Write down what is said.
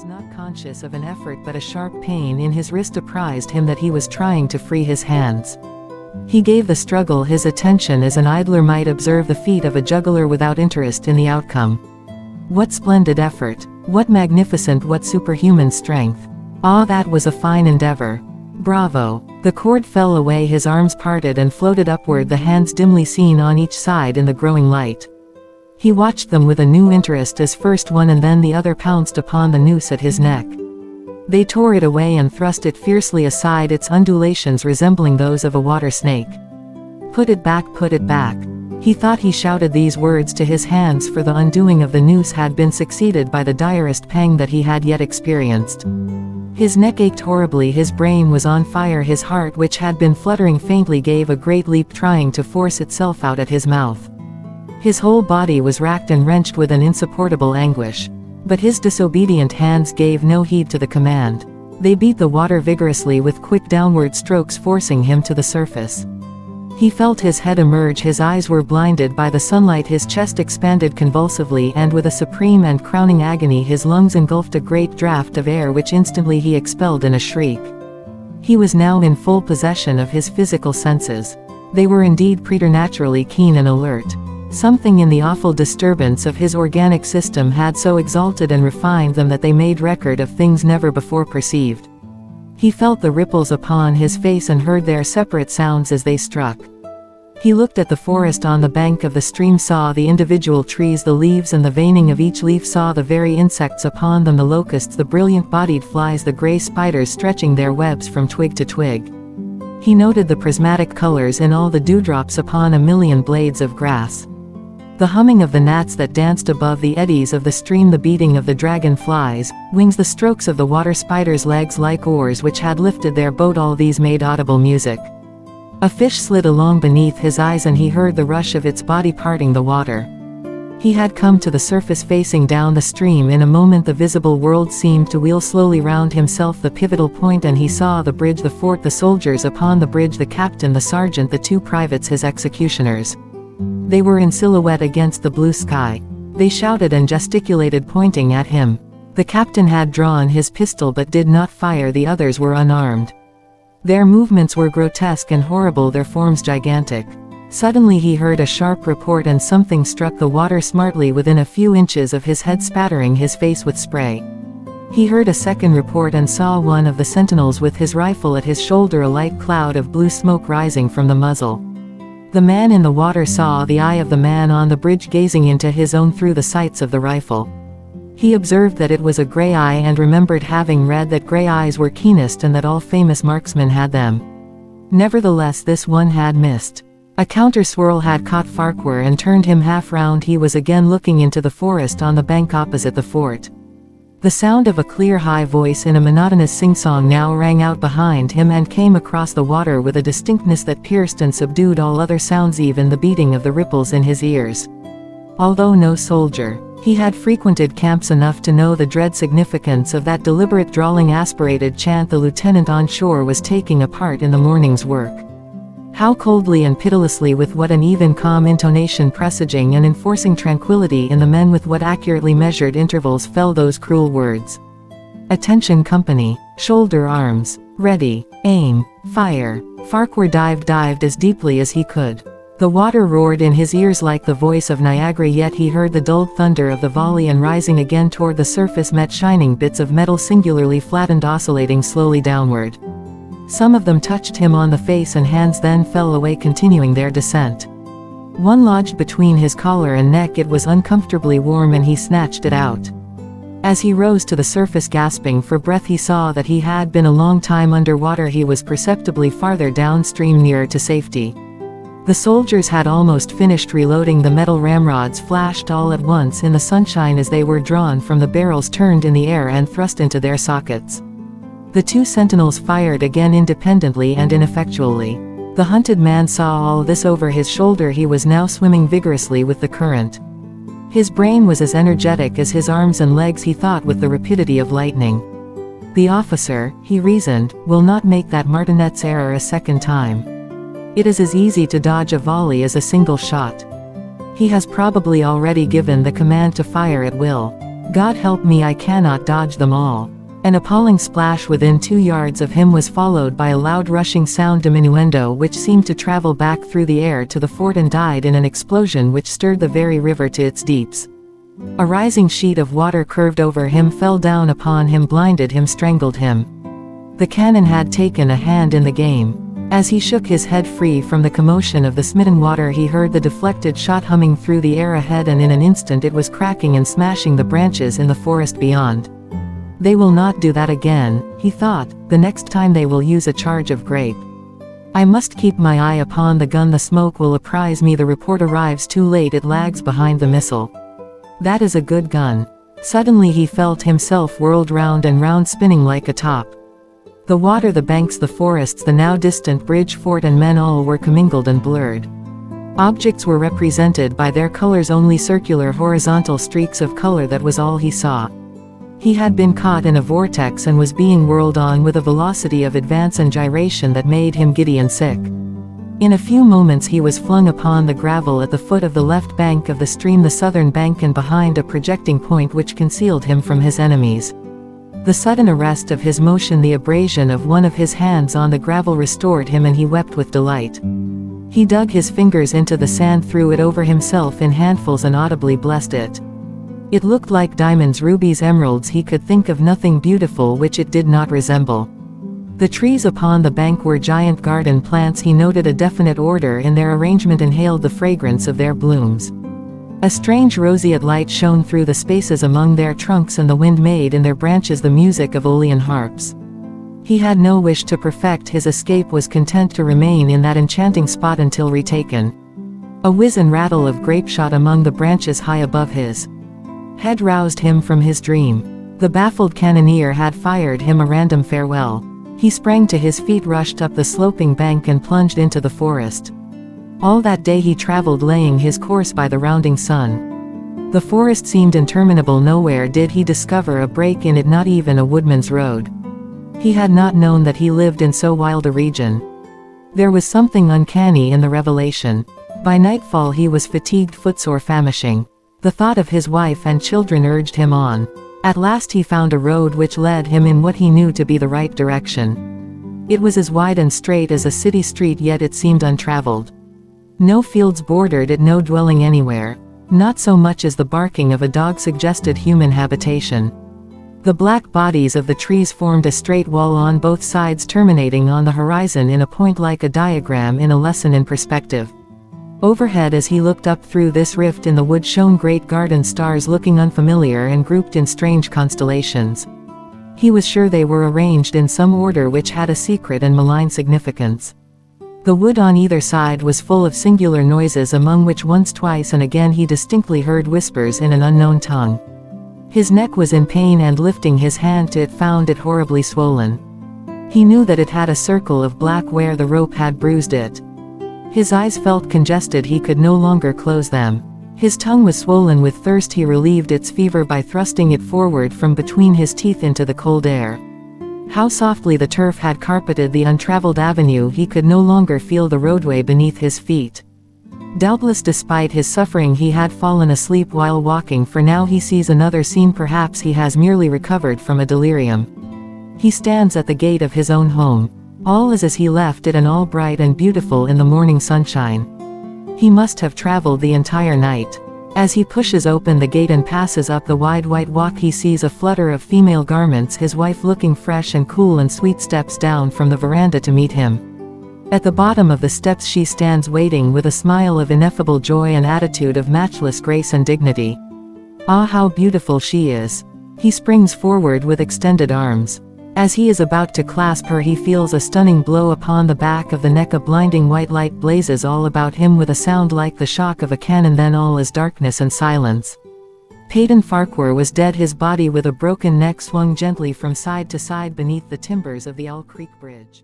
was not conscious of an effort, but a sharp pain in his wrist apprised him that he was trying to free his hands. He gave the struggle his attention as an idler might observe the feat of a juggler without interest in the outcome. What splendid effort! What magnificent, what superhuman strength! Ah, that was a fine endeavor! Bravo! The cord fell away, his arms parted and floated upward, the hands dimly seen on each side in the growing light. He watched them with a new interest as first one and then the other pounced upon the noose at his neck. They tore it away and thrust it fiercely aside, its undulations resembling those of a water snake. Put it back, put it back. He thought he shouted these words to his hands, for the undoing of the noose had been succeeded by the direst pang that he had yet experienced. His neck ached horribly, his brain was on fire, his heart, which had been fluttering faintly, gave a great leap, trying to force itself out at his mouth. His whole body was racked and wrenched with an insupportable anguish. But his disobedient hands gave no heed to the command. They beat the water vigorously with quick downward strokes, forcing him to the surface. He felt his head emerge, his eyes were blinded by the sunlight, his chest expanded convulsively, and with a supreme and crowning agony his lungs engulfed a great draught of air, which instantly he expelled in a shriek. He was now in full possession of his physical senses. They were indeed preternaturally keen and alert. Something in the awful disturbance of his organic system had so exalted and refined them that they made record of things never before perceived. He felt the ripples upon his face and heard their separate sounds as they struck. He looked at the forest on the bank of the stream, saw the individual trees, the leaves and the veining of each leaf, saw the very insects upon them, the locusts, the brilliant-bodied flies, the gray spiders stretching their webs from twig to twig. He noted the prismatic colors in all the dewdrops upon a million blades of grass. The humming of the gnats that danced above the eddies of the stream, the beating of the dragonflies' wings, the strokes of the water spiders' legs like oars which had lifted their boat, all these made audible music. A fish slid along beneath his eyes and he heard the rush of its body parting the water. He had come to the surface, facing down the stream. In a moment the visible world seemed to wheel slowly round himself, the pivotal point, and he saw the bridge, the fort, the soldiers upon the bridge, the captain, the sergeant, the two privates, his executioners. They were in silhouette against the blue sky. They shouted and gesticulated, pointing at him. The captain had drawn his pistol but did not fire, the others were unarmed. Their movements were grotesque and horrible, their forms gigantic. Suddenly he heard a sharp report and something struck the water smartly within a few inches of his head, spattering his face with spray. He heard a second report and saw one of the sentinels with his rifle at his shoulder, a light cloud of blue smoke rising from the muzzle. The man in the water saw the eye of the man on the bridge gazing into his own through the sights of the rifle. He observed that it was a gray eye and remembered having read that gray eyes were keenest and that all famous marksmen had them. Nevertheless, this one had missed. A counter-swirl had caught Farquhar and turned him half round. He was again looking into the forest on the bank opposite the fort. The sound of a clear high voice in a monotonous sing-song now rang out behind him and came across the water with a distinctness that pierced and subdued all other sounds, even the beating of the ripples in his ears. Although no soldier, he had frequented camps enough to know the dread significance of that deliberate, drawling, aspirated chant the lieutenant on shore was taking a part in the morning's work. How coldly and pitilessly, with what an even calm intonation, presaging and enforcing tranquility in the men, with what accurately measured intervals fell those cruel words. Attention company, shoulder arms, ready, aim, fire. Farquhar dived as deeply as he could. The water roared in his ears like the voice of Niagara, yet he heard the dulled thunder of the volley, and rising again toward the surface met shining bits of metal, singularly flattened, oscillating slowly downward. Some of them touched him on the face and hands, then fell away, continuing their descent. One lodged between his collar and neck. It was uncomfortably warm and he snatched it out. As he rose to the surface gasping for breath, he saw that he had been a long time underwater. He was perceptibly farther downstream, nearer to safety. The soldiers had almost finished reloading. The metal ramrods flashed all at once in the sunshine as they were drawn from the barrels, turned in the air and thrust into their sockets. The two sentinels fired again, independently and ineffectually. The hunted man saw all this over his shoulder. He was now swimming vigorously with the current. His brain was as energetic as his arms and legs. He thought with the rapidity of lightning. The officer, he reasoned, will not make that martinet's error a second time. It is as easy to dodge a volley as a single shot. He has probably already given the command to fire at will. God help me, I cannot dodge them all. An appalling splash within 2 yards of him was followed by a loud rushing sound diminuendo which seemed to travel back through the air to the fort and died in an explosion which stirred the very river to its deeps. A rising sheet of water curved over him, fell down upon him, blinded him, strangled him. The cannon had taken a hand in the game. As he shook his head free from the commotion of the smitten water, he heard the deflected shot humming through the air ahead, and in an instant it was cracking and smashing the branches in the forest beyond. They will not do that again, he thought. The next time they will use a charge of grape. I must keep my eye upon the gun, the smoke will apprise me. The report arrives too late, it lags behind the missile. That is a good gun. Suddenly he felt himself whirled round and round, spinning like a top. The water, the banks, the forests, the now distant bridge, fort and men, all were commingled and blurred. Objects were represented by their colors, only circular horizontal streaks of color, that was all he saw. He had been caught in a vortex and was being whirled on with a velocity of advance and gyration that made him giddy and sick. In a few moments he was flung upon the gravel at the foot of the left bank of the stream, the southern bank, and behind a projecting point which concealed him from his enemies. The sudden arrest of his motion, the abrasion of one of his hands on the gravel, restored him, and he wept with delight. He dug his fingers into the sand, threw it over himself in handfuls, and audibly blessed it. It looked like diamonds, rubies, emeralds. He could think of nothing beautiful which it did not resemble. The trees upon the bank were giant garden plants. He noted a definite order in their arrangement, inhaled the fragrance of their blooms. A strange roseate light shone through the spaces among their trunks, and the wind made in their branches the music of Aeolian harps. He had no wish to perfect his escape, was content to remain in that enchanting spot until retaken. A whiz and rattle of grapeshot among the branches high above his head roused him from his dream. The baffled cannoneer had fired him a random farewell. He sprang to his feet, rushed up the sloping bank, and plunged into the forest. All that day he traveled, laying his course by the rounding sun. The forest seemed interminable. Nowhere did he discover a break in it, not even a woodman's road. He had not known that he lived in so wild a region. There was something uncanny in the revelation. By nightfall he was fatigued, footsore, famishing. The thought of his wife and children urged him on. At last he found a road which led him in what he knew to be the right direction. It was as wide and straight as a city street, yet it seemed untraveled. No fields bordered it, no dwelling anywhere. Not so much as the barking of a dog suggested human habitation. The black bodies of the trees formed a straight wall on both sides, terminating on the horizon in a point like a diagram in a lesson in perspective. Overhead, as he looked up through this rift in the wood, shone great garden stars, looking unfamiliar and grouped in strange constellations. He was sure they were arranged in some order which had a secret and malign significance. The wood on either side was full of singular noises, among which once, twice, and again he distinctly heard whispers in an unknown tongue. His neck was in pain, and lifting his hand to it, found it horribly swollen. He knew that it had a circle of black where the rope had bruised it. His eyes felt congested, he could no longer close them. His tongue was swollen with thirst, he relieved its fever by thrusting it forward from between his teeth into the cold air. How softly the turf had carpeted the untraveled avenue, he could no longer feel the roadway beneath his feet. Doubtless despite his suffering he had fallen asleep while walking, for now he sees another scene. Perhaps he has merely recovered from a delirium. He stands at the gate of his own home. All is as he left it, and all bright and beautiful in the morning sunshine. He must have traveled the entire night. As he pushes open the gate and passes up the wide white walk, he sees a flutter of female garments. His wife, looking fresh and cool and sweet, steps down from the veranda to meet him. At the bottom of the steps she stands waiting, with a smile of ineffable joy and attitude of matchless grace and dignity. Ah, how beautiful she is! He springs forward with extended arms. As he is about to clasp her, he feels a stunning blow upon the back of the neck. A blinding white light blazes all about him with a sound like the shock of a cannon, then all is darkness and silence. Peyton Farquhar was dead. His body with a broken neck swung gently from side to side beneath the timbers of the Owl Creek Bridge.